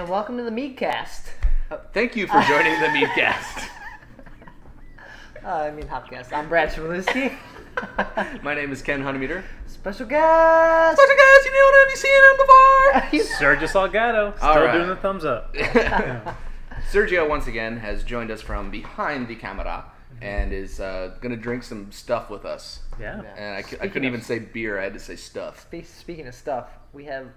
And welcome to the Meadcast. Thank you for joining the Meadcast. HopCast. I'm Brad Chmielewski. My name is Ken Hunnemeder. Special guest! Special guest, have you seen him before? Sergio Salgado, still doing the thumbs up. Sergio, once again, has joined us from behind the camera and is going to drink some stuff with us. Yeah. And I couldn't even say beer, I had to say stuff. Speaking of stuff, we have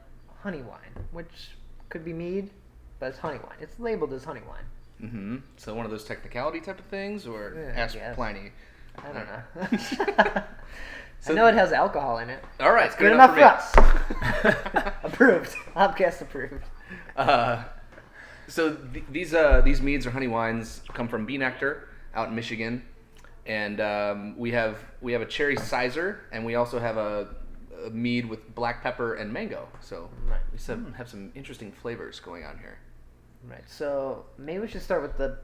honey wine, which could be mead, but it's honey wine. It's labeled as honey wine. Mm-hmm. So one of those technicality type of things, or Yeah, ask I guess. Pliny? I don't know. I know it has alcohol in it. All right, It's good enough for us. Approved. HopCast approved. So these meads or honey wines come from bee nectar out in Michigan, and we have a cherry Cyser, and we also have a mead with black pepper and mango. So Right. we have some interesting flavors going on here. Right. So maybe we should start with the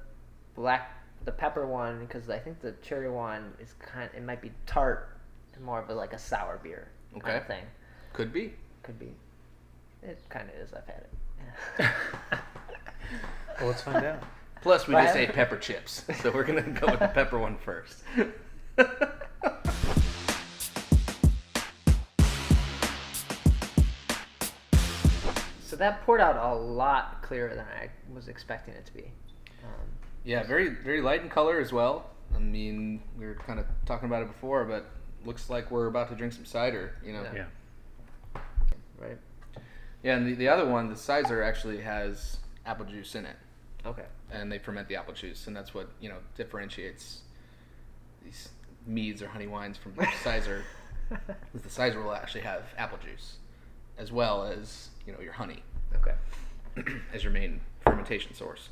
pepper one, because I think the cherry one is it might be tart and more of like a sour beer kind of thing. Could be. Could be. It kind of is. I've had it. Well, let's find out. Plus, we just ate pepper chips, so we're gonna go with the pepper one first. So that poured out a lot clearer than I was expecting it to be. Yeah, very very light in color as well. I mean, we were kind of talking about it before, but looks like we're about to drink some cider. Yeah. Right. Yeah, and the other one, the Cyser, actually has apple juice in it, Okay. and they ferment the apple juice, and that's what differentiates these meads or honey wines from Cyser. The Cyser will actually have apple juice, as well as your honey Okay. as your main fermentation source.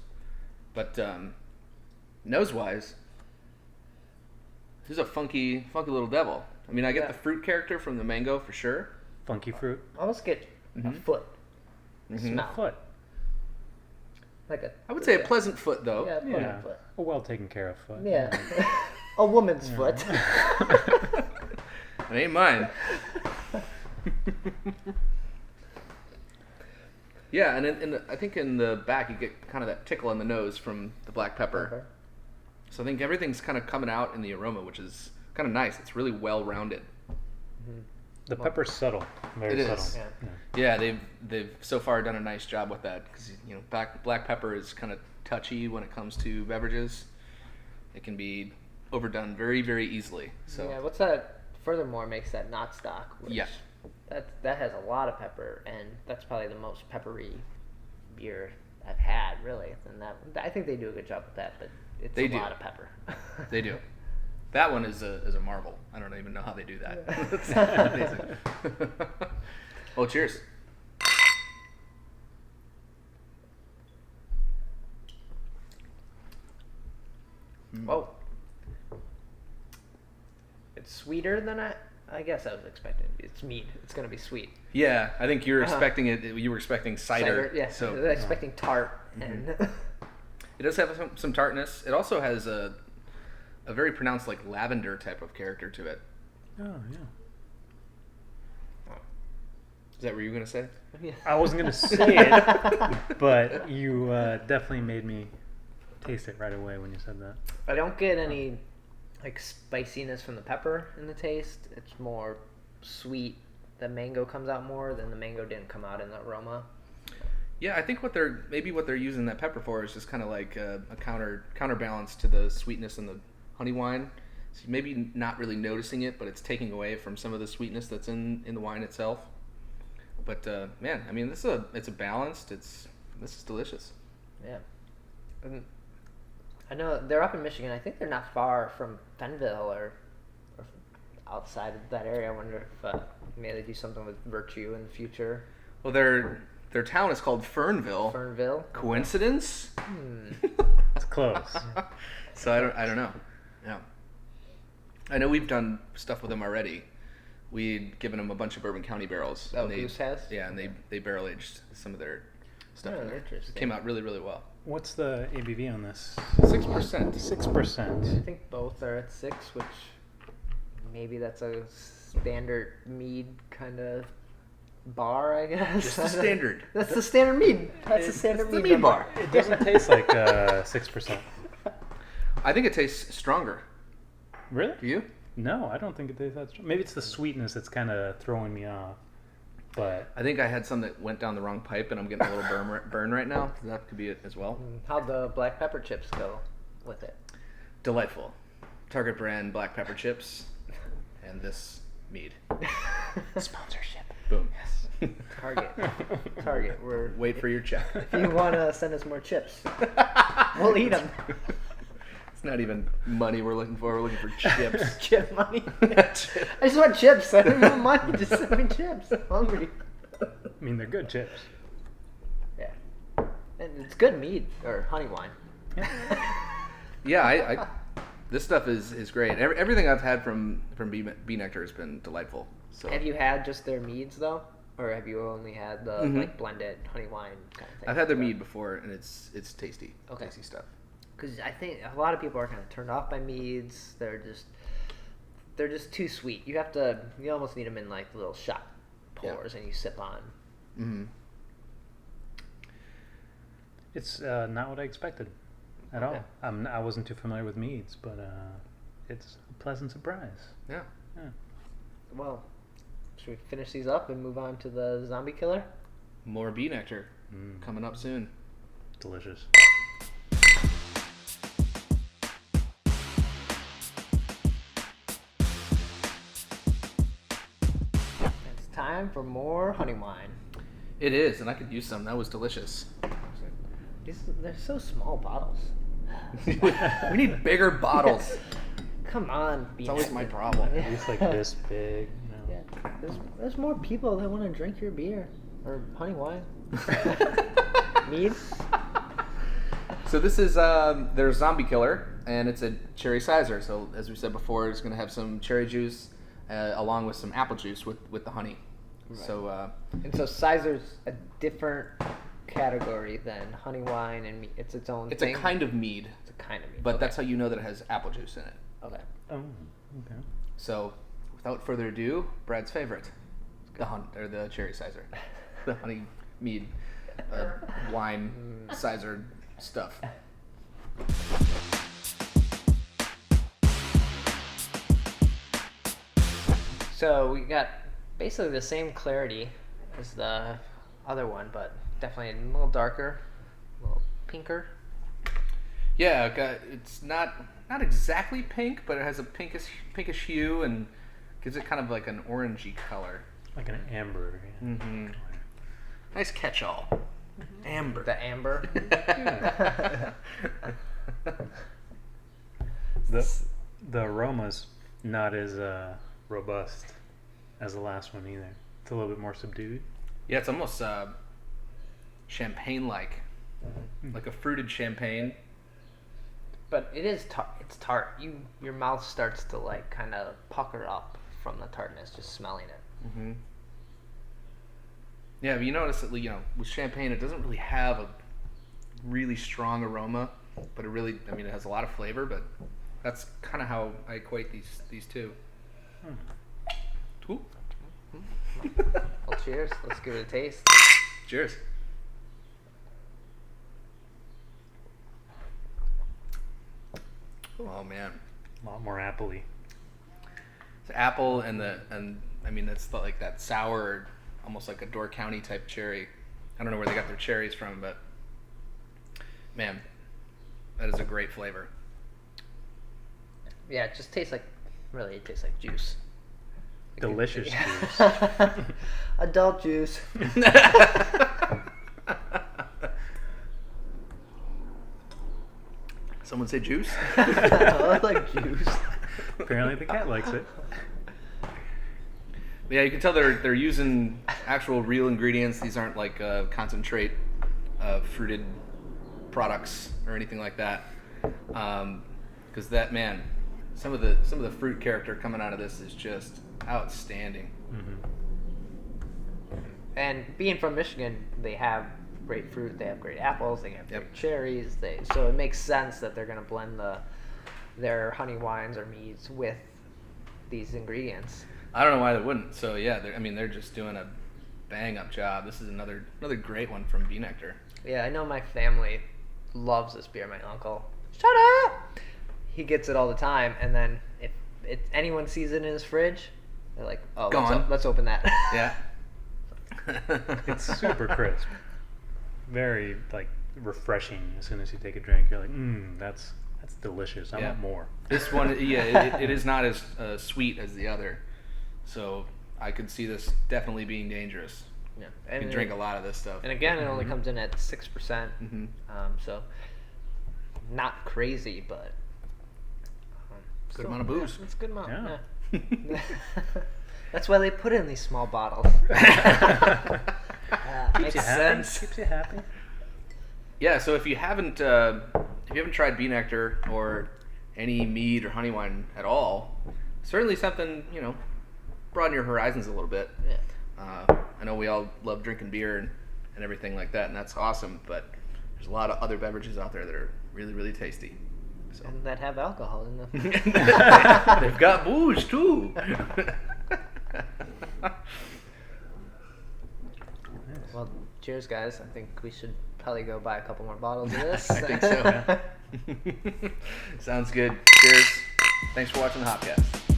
But nose-wise, this is a funky little devil. I mean, I get the fruit character from the mango for sure. Funky fruit. Almost get a foot smell. Foot. Like a. I would say a pleasant foot, though. Yeah, pleasant Yeah. foot. A well taken care of foot. Yeah. A woman's foot. It ain't mine. Yeah, and I think in the back you get kind of that tickle in the nose from the black pepper. Okay. So I think everything's kind of coming out in the aroma, which is kind of nice. It's really well rounded. The pepper's subtle. Very It subtle. is. Yeah. Yeah, they've so far done a nice job with that, because black pepper is kind of touchy when it comes to beverages. It can be overdone very, very easily. So Yeah. What's that? Furthermore, makes that not stock. Which Yeah. That has a lot of pepper, and that's probably the most peppery beer I've had, really. And I think they do a good job with that, but it's They a do. lot of pepper. they do. That one is a marvel. I don't even know how they do that. It's amazing. Well, cheers. Whoa. It's sweeter than I guess I was expecting. It's mead. It's going to be sweet. Yeah, I think you're expecting it. You were expecting cider. Yeah. So I was expecting tart. And it does have some tartness. It also has a very pronounced lavender type of character to it. Oh, yeah. Is that what you were gonna say? I wasn't going to say it, but you definitely made me taste it right away when you said that. I don't get any spiciness from the pepper in the taste. It's more sweet. The mango comes out more than the mango didn't come out in the aroma. Yeah, I think what they're using that pepper for is just kind of like a counterbalance to the sweetness in the honey wine. So maybe not really noticing it, but it's taking away from some of the sweetness that's in the wine itself. But man, I mean, it's a balanced. This is delicious. Yeah. And I know they're up in Michigan. I think they're not far from Ferndale or outside of that area. I wonder if maybe they do something with Virtue in the future. Well, their town is called Ferndale. Fernville. Coincidence? It's close. So I don't know. Yeah. I know we've done stuff with them already. We'd given them a bunch of Bourbon County barrels. Oh, and Goose has? Yeah, and they barrel aged some of their stuff in there. Interesting. It came out really, really well. What's the ABV on this? 6%. 6%. I think both are at 6, which maybe that's a standard mead kind of bar, I guess. Just the standard. That's the standard mead. That's the standard It's the mead mead bar. It doesn't taste like 6%. I think it tastes stronger. Really? Do you? No, I don't think it tastes that strong. Maybe it's the sweetness that's kind of throwing me off. But I think I had some that went down the wrong pipe, and I'm getting a little burn right now. That could be it as well. How'd the black pepper chips go with it? Delightful. Target brand black pepper chips, and this mead. Sponsorship. Boom. Yes. Target. We're Wait for your check. if you want to send us more chips, we'll eat them. It's not even money we're looking for. We're looking for chips. Chip money. I just want chips. I don't want money. Just send me chips. I'm hungry. I mean, they're good chips. Yeah. And it's good mead or honey wine. Yeah, I this stuff is great. Everything I've had from Bee Nectar has been delightful. So Have you had just their meads though, or have you only had the like blended honey wine kind of thing? I've had their mead before, and it's tasty. Okay. Tasty stuff. Because I think a lot of people are kind of turned off by meads. They're just too sweet. You almost need them in like little shot pours, and you sip on. Mm-hmm. It's not what I expected at all. I wasn't too familiar with meads, but it's a pleasant surprise. Yeah. Well, should we finish these up and move on to the zombie killer? More Bee Nectar coming up soon. Delicious. It's time for more honey wine. It is, and I could use some. That was delicious. They're so small bottles. We need bigger bottles. Come on, It's always my problem. At least like this big. You know. Yeah, there's more people that want to drink your beer or honey wine. Mead. So this is their zombie killer, and it's a cherry Cyser. So as we said before, it's going to have some cherry juice along with some apple juice with the honey. Right. So and so Cyser's a different category than honey wine, and mead. It's its own thing. It's a kind of mead. It's a kind of mead. But okay. that's how you know that it has apple juice in it. Okay. Oh, okay. So without further ado, Brad's favorite, the cherry Cyser, the honey mead wine Cyser stuff. So we got basically the same clarity as the other one, but definitely a little darker, a little pinker. Yeah, it's not exactly pink, but it has a pinkish hue and gives it kind of like an orangey color. Like an amber. Yeah. Mm-hmm. Nice catch-all. Amber. The amber. The aroma's not as robust as the last one either. It's a little bit more subdued. Yeah, it's almost champagne-like, like a fruited champagne. But it is tart. It's tart. Your mouth starts to like kind of pucker up from the tartness just smelling it. Mm-hmm. Yeah, but you notice that with champagne, it doesn't really have a really strong aroma, but it has a lot of flavor. But that's kind of how I equate these two. Cool. Well, cheers. Let's give it a taste. Cheers. Oh man, A lot more appley. it's apple and that's like that sour, almost like a Door County type cherry. I don't know where they got their cherries from, but man, that is a great flavor. Yeah, it just tastes like juice. Delicious juice. Adult juice. Someone say juice? I like juice. Apparently the cat likes it. Yeah, you can tell they're using actual real ingredients. These aren't like concentrate fruited products or anything like that. Because some of the fruit character coming out of this is just outstanding. Mm-hmm. And being from Michigan, they have great fruit. They have great apples. They have great Yep. cherries. So it makes sense that they're going to blend their honey wines or meads with these ingredients. I don't know why they wouldn't. So yeah, they're just doing a bang up job. This is another great one from Bee Nectar. Yeah, I know my family loves this beer. My uncle, shut up! He gets it all the time, and then if anyone sees it in his fridge, they're like, oh, Gone. let's open that. Yeah. It's super crisp. Very like refreshing. As soon as you take a drink, you're like, that's delicious. I want more. This one, it is not as sweet as the other, so I could see this definitely being dangerous. Yeah, You can drink a lot of this stuff. And again, it only comes in at 6%, Mm-hmm. so not crazy, but Good amount of booze. Yeah, it's a good amount. Yeah. Yeah. That's why they put it in these small bottles. Makes sense. Keeps you happy. Yeah, so if you haven't tried Bee Nectar or any mead or honey wine at all, certainly something, broaden your horizons a little bit. Yeah. I know we all love drinking beer and everything like that, and that's awesome, but there's a lot of other beverages out there that are really, really tasty. So. And that have alcohol in them. They've got booze, too. Well, cheers, guys. I think we should probably go buy a couple more bottles of this. I think so. Sounds good. Cheers. Thanks for watching the HopCast.